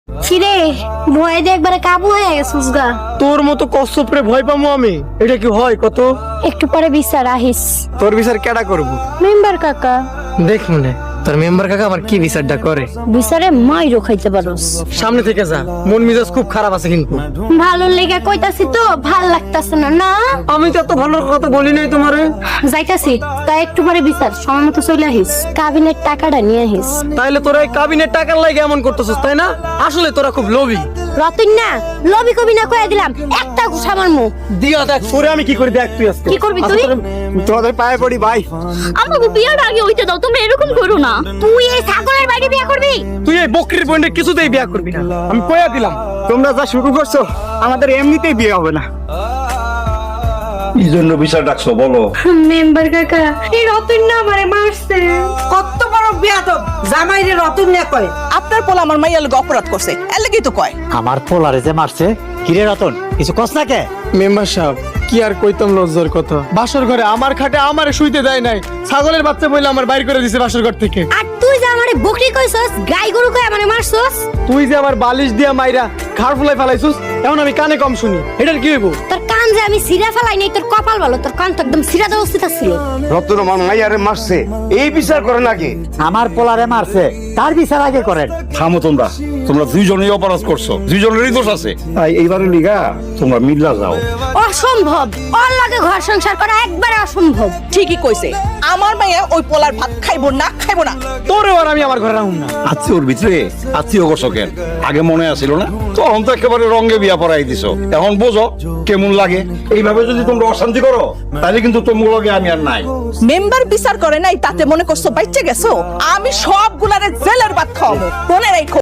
ছিরে ভয় দিয়ে একবারে কাবু হয়ে গেছিস গা। তোর মতো কচ্ছপরে ভয় পাবো আমি? এটা কি হয় কত? একটু পরে বিচার আহিস। তোর বিচার কেডা করবো? মেম্বার কাকা। দেখ মনে তোর মেম্বার কাকা আমার কি বিচারটা করে। বিচারে মাইরও খাইতে পারোস। সামনে থেকে যা, মন মেজাজ খুব খারাপ আছে কিন্তু। ভালো লেগে কইতাছি তো, ভাল লাগতাছে না না? আমি তো এত ভালো কথা বলি নাই তোমারে। যাইতাছি, তাই একটু পরে বিচার সময় মতো চলে আহিস। কাবিনের টাকাটা নিয়ে আহিস। তাইলে তোরা এই কাবিনের টাকার লাগে এমন করতেছিস তাই না? আসলে তোরা খুব লোভী। রতন না, লবি কবি না কয়ে দিলাম, একটা ঘুষা মারমু। দিয়া দেখ তোরে আমি কি করি, দেখ তুই আজকে কি করবি তুই? তোদের পায়ে পড়ি ভাই। আমাকে বিয়ার আগে ওইটা দাও, তুমি এরকম করো না। তুই এই ছাগলের বাড়ি বিয়ে করবি? তুই এই বকরির বোনের কিছুতেই বিয়ে করবি না, আমি কইয়া দিলাম। তোমরা যা শুরু করছো আমাদের এমনিতেই বিয়ে হবে না। কি জন্য বিচার ডাকছো বলো? মেম্বার কাকা, এই রতন না আমারে মারছে। কত বড় বিয়াদব, জামাইরে রতন না কয়। আপনার পোলা আমার মাইয়া লগে অপরাধ করছে, এর লাগেই তো কয়। আমার পোলারে যে মারছে, কিরে রতন কিছু কস না কে? মেম্বার সাহেব কি আর কইতাম লজ্জার কথা। বাসর ঘরে আমার খাটে আমারে শুইতে দেয় নাই, ছাগলের বাচ্চা বইলে আমার বাইর করে দিছে বাসর ঘর থেকে। আর তুই যে আমারে বকরি কইছস, গাই গরু কই আমারে মারছস। তুই যে আমার বালিশ দিয়া মাইরা ঘাড় ফুলাই ফেলাইছিস, এখন আমি কানে কম শুনি, এটার কি হইব? তোর কান যে আমি সিরা ফেলাই নাই, তোর কপাল ভালো, তোর কান তো একদম সিরা দেওয়া উচিত ছিল। রতন আমার মাইয়ারে মারছে, এই বিচার করে নাকি? আমার পোলারে মারছে, তার বিচার আগে করেন। থামো তোমরা, তোমরা দুইজনেই অপরাধ করছো, দুইজনেরই দোষ আছে। তাই এইবারে লিগা তোমরা মিল্লা যাও। অসম্ভব, ওর লাগে ঘর সংসার করা একবারে অসম্ভব। ঠিকই কইছে, আমার মাইয়া ওই পোলার ভাত খাইবো না খাইবো না। তোরে আর আমি আমার ঘরে রাখুন না। আত্মীয়র ভিতরে আত্মীয় গোসকের আগে মনে আসিল না, তখন তো একেবারে রঙে বিয়া পড়াই দিছো। এখন বোঝো কেমন লাগে। এইভাবে যদি তোমরা অশান্তি করো তাহলে কিন্তু তোমার লগে আমি আর নাই। মেম্বার বিচার করে নাই তাতে মনে করছো বাইচে গেছো? আমি সবগুলারে জেলের ভাত খাওয়াবো, মনে রাখো।